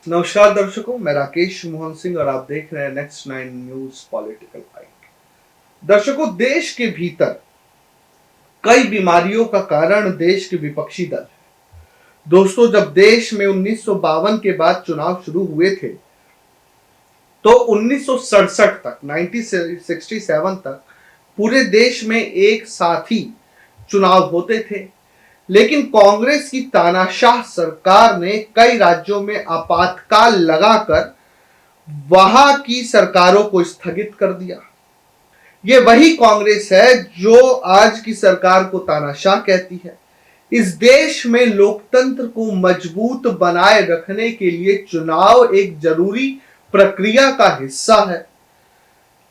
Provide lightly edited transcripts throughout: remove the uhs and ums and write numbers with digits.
नमस्कार दर्शकों, मैं राकेश मोहन सिंह और आप देख रहे हैं नेक्स्ट 9 न्यूज पॉलिटिकल फाइट। दर्शकों, देश के भीतर कई बीमारियों का कारण देश के विपक्षी दल है। दोस्तों, जब देश में 1952 के बाद चुनाव शुरू हुए थे तो 1967 तक 1967 तक पूरे देश में एक साथ ही चुनाव होते थे। लेकिन कांग्रेस की तानाशाह सरकार ने कई राज्यों में आपातकाल लगाकर वहां की सरकारों को स्थगित कर दिया। ये वही कांग्रेस है जो आज की सरकार को तानाशाह कहती है। इस देश में लोकतंत्र को मजबूत बनाए रखने के लिए चुनाव एक जरूरी प्रक्रिया का हिस्सा है।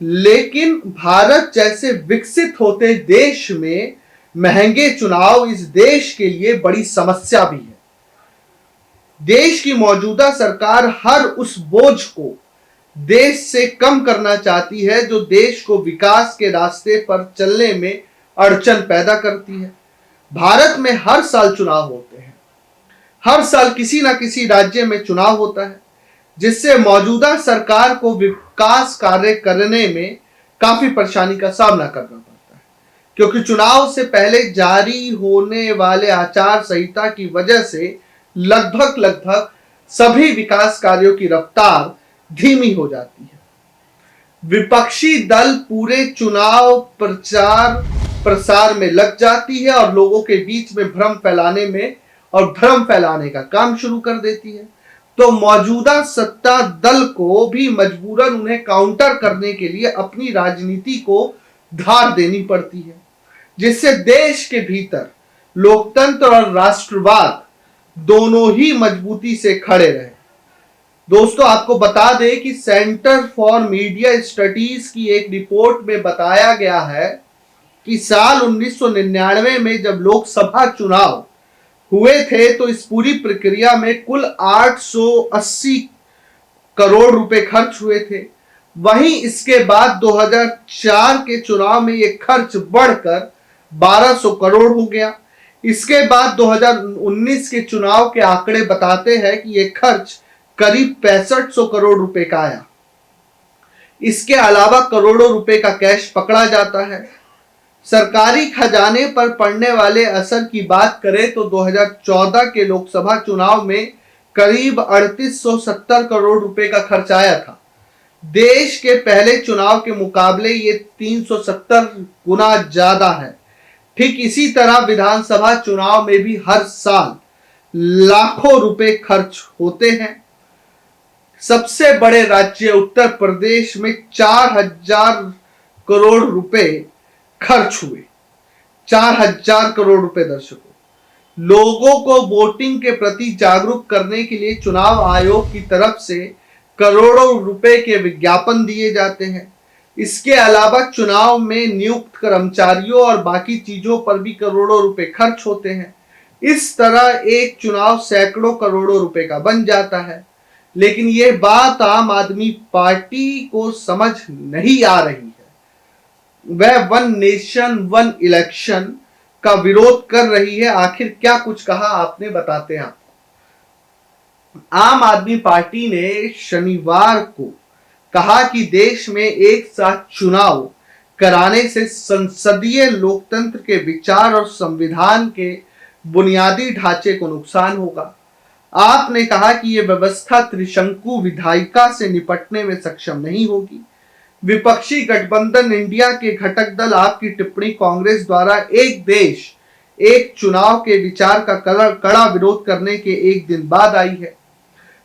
लेकिन भारत जैसे विकसित होते देश में महंगे चुनाव इस देश के लिए बड़ी समस्या भी है। देश की मौजूदा सरकार हर उस बोझ को देश से कम करना चाहती है जो देश को विकास के रास्ते पर चलने में अड़चन पैदा करती है। भारत में हर साल चुनाव होते हैं। हर साल किसी ना किसी राज्य में चुनाव होता है, जिससे मौजूदा सरकार को विकास कार्य करने में काफी परेशानी का सामना करना पड़ता है, क्योंकि चुनाव से पहले जारी होने वाले आचार संहिता की वजह से लगभग सभी विकास कार्यों की रफ्तार धीमी हो जाती है। विपक्षी दल पूरे चुनाव प्रचार प्रसार में लग जाती है और लोगों के बीच में भ्रम फैलाने का काम शुरू कर देती है। तो मौजूदा सत्ता दल को भी मजबूरन उन्हें काउंटर करने के लिए अपनी राजनीति को धार देनी पड़ती है, जिससे देश के भीतर लोकतंत्र और राष्ट्रवाद दोनों ही मजबूती से खड़े रहे। दोस्तों, आपको बता दें कि सेंटर फॉर मीडिया स्टडीज की एक रिपोर्ट में बताया गया है कि साल 1999 में जब लोकसभा चुनाव हुए थे तो इस पूरी प्रक्रिया में कुल 880 करोड़ रुपए खर्च हुए थे। वहीं इसके बाद 2004 के चुनाव में यह खर्च बढ़कर 1200 करोड़ हो गया। इसके बाद 2019 के चुनाव के आंकड़े बताते हैं कि यह खर्च करीब 6500 करोड़ रुपए का आया। इसके अलावा करोड़ों रुपए का कैश पकड़ा जाता है। सरकारी खजाने पर पड़ने वाले असर की बात करें तो 2014 के लोकसभा चुनाव में करीब 3870 करोड़ रुपए का खर्च आया था। देश के पहले चुनाव के मुकाबले ये 370 गुना ज्यादा है। ठीक इसी तरह विधानसभा चुनाव में भी हर साल लाखों रुपए खर्च होते हैं। सबसे बड़े राज्य उत्तर प्रदेश में 4000 करोड़ रुपए खर्च हुए। 4000 करोड़ रुपए। दर्शकों, लोगों को वोटिंग के प्रति जागरूक करने के लिए चुनाव आयोग की तरफ से करोड़ों रुपए के विज्ञापन दिए जाते हैं। इसके अलावा चुनाव में नियुक्त कर्मचारियों और बाकी चीजों पर भी करोड़ों रुपए खर्च होते हैं। इस तरह एक चुनाव सैकड़ों करोड़ों रुपए का बन जाता है। लेकिन यह बात आम आदमी पार्टी को समझ नहीं आ रही है। वह वन नेशन वन इलेक्शन का विरोध कर रही है। आखिर क्या कुछ कहा, आपने बताते हैं। आम आदमी पार्टी ने शनिवार को कहा कि देश में एक साथ चुनाव कराने से संसदीय लोकतंत्र के विचार और संविधान के बुनियादी ढांचे को नुकसान होगा। आपने कहा कि यह व्यवस्था त्रिशंकु विधायिका से निपटने में सक्षम नहीं होगी। विपक्षी गठबंधन इंडिया के घटक दल आपकी टिप्पणी कांग्रेस द्वारा एक देश एक चुनाव के विचार का कड़ा विरोध करने के एक दिन बाद आई है।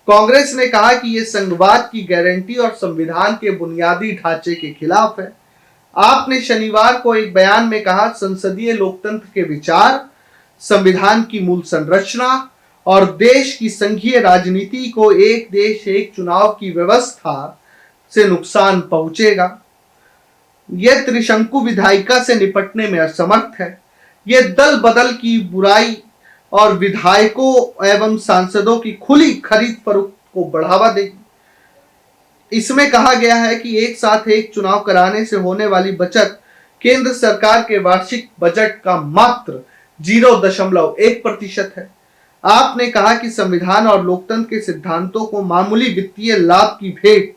कांग्रेस ने कहा कि यह संघवाद की गारंटी और संविधान के बुनियादी ढांचे के खिलाफ है। आपने शनिवार को एक बयान में कहा, संसदीय लोकतंत्र के विचार, संविधान की मूल संरचना और देश की संघीय राजनीति को एक देश एक चुनाव की व्यवस्था से नुकसान पहुंचेगा। यह त्रिशंकु विधायिका से निपटने में असमर्थ है। यह दल बदल की बुराई और विधायकों एवं सांसदों की खुली खरीद फरोख्त को बढ़ावा देगी। इसमें कहा गया है कि एक साथ एक चुनाव कराने से होने वाली बचत केंद्र सरकार के वार्षिक बजट का मात्र 0.1% है। आपने कहा कि संविधान और लोकतंत्र के सिद्धांतों को मामूली वित्तीय लाभ की भेंट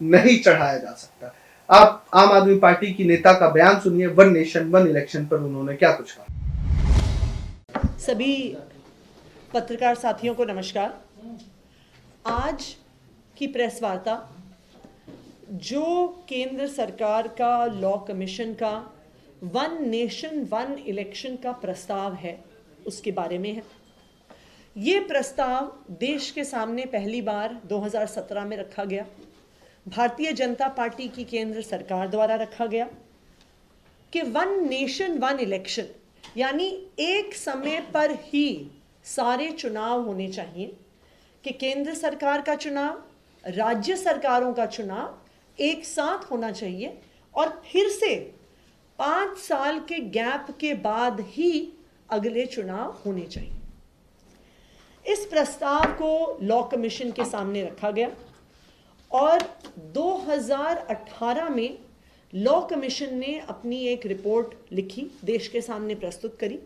नहीं चढ़ाया जा सकता। आप आम आदमी पार्टी की नेता का बयान सुनिए, वन नेशन वन इलेक्शन पर उन्होंने क्या कुछ कहा। सभी पत्रकार साथियों को नमस्कार। आज की प्रेस वार्ता जो केंद्र सरकार का लॉ कमीशन का वन नेशन वन इलेक्शन का प्रस्ताव है उसके बारे में है। ये प्रस्ताव देश के सामने पहली बार 2017 में रखा गया। भारतीय जनता पार्टी की केंद्र सरकार द्वारा रखा गया कि वन नेशन वन इलेक्शन यानी एक समय पर ही सारे चुनाव होने चाहिए, कि केंद्र सरकार का चुनाव, राज्य सरकारों का चुनाव एक साथ होना चाहिए और फिर से 5 साल के गैप के बाद ही अगले चुनाव होने चाहिए। इस प्रस्ताव को लॉ कमीशन के सामने रखा गया और 2018 में लॉ कमीशन ने अपनी एक रिपोर्ट लिखी, देश के सामने प्रस्तुत करी,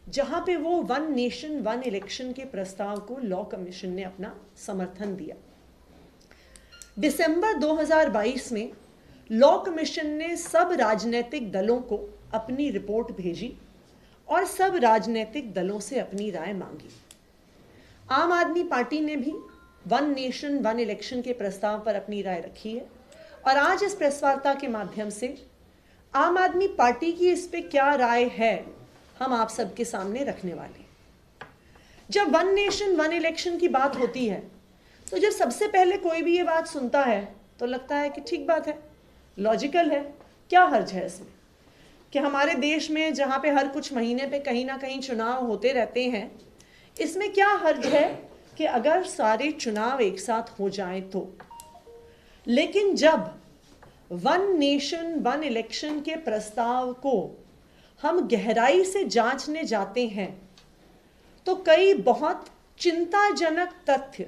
जहां पे वो वन नेशन वन इलेक्शन के प्रस्ताव को लॉ कमीशन ने अपना समर्थन दिया। दिसंबर 2022 में लॉ कमीशन ने सब राजनीतिक दलों को अपनी रिपोर्ट भेजी और सब राजनीतिक दलों से अपनी राय मांगी। आम आदमी पार्टी ने भी वन नेशन वन इलेक्शन के प्रस्ताव पर अपनी राय रखी है और आज इस प्रेस वार्ता के माध्यम से आम आदमी पार्टी की इस पे क्या राय है हम आप सबके सामने रखने वाले हैं। जब वन नेशन वन इलेक्शन की बात होती है तो जब सबसे पहले कोई भी ये बात सुनता है तो लगता है कि ठीक बात है, लॉजिकल है, क्या हर्ज है इसमें कि हमारे देश में जहाँ पे हर कुछ महीने पे कहीं ना कहीं चुनाव होते रहते हैं, इसमें क्या हर्ज है कि अगर सारे चुनाव एक साथ हो जाएं तो। लेकिन जब वन नेशन वन इलेक्शन के प्रस्ताव को हम गहराई से जांचने जाते हैं तो कई बहुत चिंताजनक तथ्य,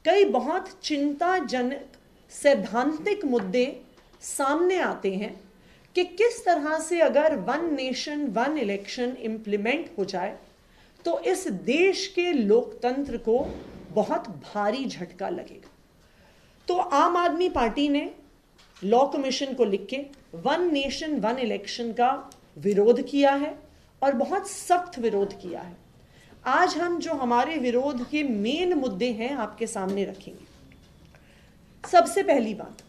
कई बहुत चिंताजनक सैद्धांतिक मुद्दे सामने आते हैं कि किस तरह से अगर one nation one election implement हो जाए तो इस देश के लोकतंत्र को बहुत भारी झटका लगेगा। तो आम आदमी पार्टी ने लॉ कमीशन को लिख के वन नेशन वन इलेक्शन का विरोध किया है और बहुत सख्त विरोध किया है। आज हम जो हमारे विरोध के मेन मुद्दे हैं आपके सामने रखेंगे। सबसे पहली बात,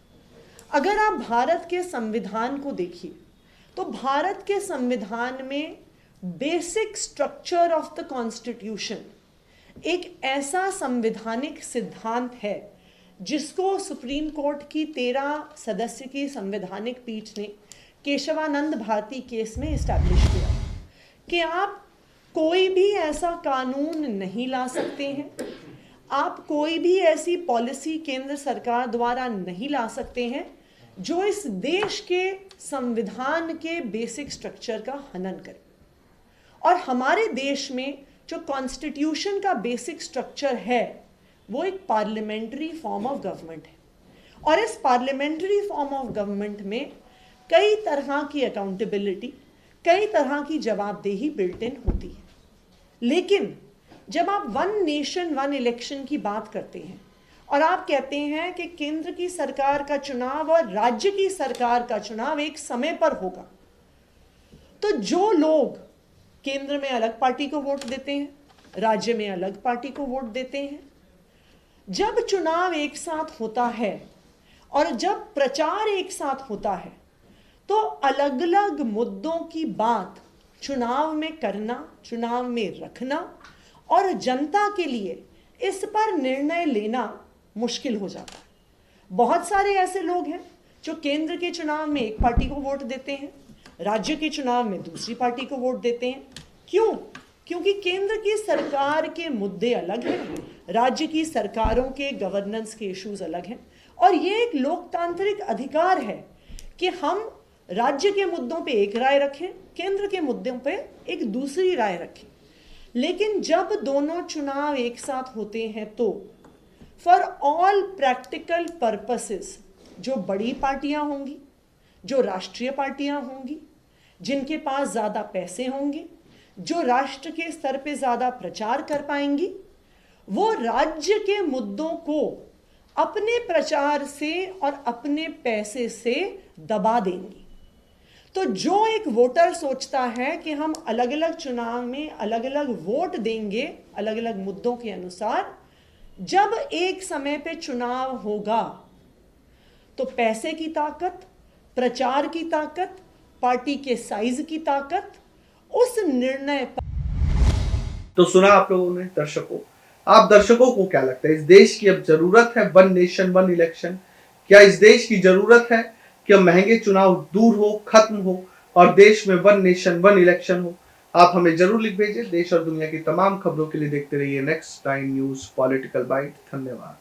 अगर आप भारत के संविधान को देखिए तो भारत के संविधान में basic structure of the constitution एक ऐसा संवैधानिक सिद्धांत है जिसको सुप्रीम कोर्ट की 13 सदस्य की संवैधानिक पीठ ने केशवानंद भारती केस में इस्टेब्लिश किया कि आप कोई भी ऐसा कानून नहीं ला सकते हैं, आप कोई भी ऐसी पॉलिसी केंद्र सरकार द्वारा नहीं ला सकते हैं जो इस देश के संविधान के बेसिक स्ट्रक्चर का हनन करे। और हमारे देश में जो कॉन्स्टिट्यूशन का बेसिक स्ट्रक्चर है वो एक पार्लियामेंट्री फॉर्म ऑफ गवर्नमेंट है और इस पार्लियामेंट्री फॉर्म ऑफ गवर्नमेंट में कई तरह की अकाउंटेबिलिटी, कई तरह की जवाबदेही बिल्ट इन होती है। लेकिन जब आप वन नेशन वन इलेक्शन की बात करते हैं और आप कहते हैं कि केंद्र की सरकार का चुनाव और राज्य की सरकार का चुनाव एक समय पर होगा, तो जो लोग केंद्र में अलग पार्टी को वोट देते हैं, राज्य में अलग पार्टी को वोट देते हैं, जब चुनाव एक साथ होता है और जब प्रचार एक साथ होता है तो अलग अलग मुद्दों की बात चुनाव में करना, चुनाव में रखना और जनता के लिए इस पर निर्णय लेना मुश्किल हो जाता है। बहुत सारे ऐसे लोग हैं जो केंद्र के चुनाव में एक पार्टी को वोट देते हैं, राज्य के चुनाव में दूसरी पार्टी को वोट देते हैं। क्यों? क्योंकि केंद्र की सरकार के मुद्दे अलग हैं, राज्य की सरकारों के गवर्नेंस के इश्यूज अलग हैं और ये एक लोकतांत्रिक अधिकार है कि हम राज्य के मुद्दों पे एक राय रखें, केंद्र के मुद्दों पे एक दूसरी राय रखें। लेकिन जब दोनों चुनाव एक साथ होते हैं तो फॉर ऑल प्रैक्टिकल पर्पसेस जो बड़ी पार्टियां होंगी, जो राष्ट्रीय पार्टियां होंगी, जिनके पास ज़्यादा पैसे होंगे, जो राष्ट्र के स्तर पे ज्यादा प्रचार कर पाएंगी वो राज्य के मुद्दों को अपने प्रचार से और अपने पैसे से दबा देंगी। तो जो एक वोटर सोचता है कि हम अलग अलग चुनाव में अलग अलग वोट देंगे अलग अलग मुद्दों के अनुसार, जब एक समय पे चुनाव होगा तो पैसे की ताकत, प्रचार की ताकत, पार्टी के साइज की ताकत उस निर्णय पर। तो सुना आप लोगों ने दर्शकों, आप दर्शकों को क्या लगता है, इस देश की अब जरूरत है वन नेशन वन इलेक्शन? क्या इस देश की जरूरत है कि अब महंगे चुनाव दूर हो, खत्म हो और देश में वन नेशन वन इलेक्शन हो? आप हमें जरूर लिख भेजें। देश और दुनिया की तमाम खबरों के लिए देखते रहिए नेक्स्ट 9 न्यूज पॉलिटिकल बाइट। धन्यवाद।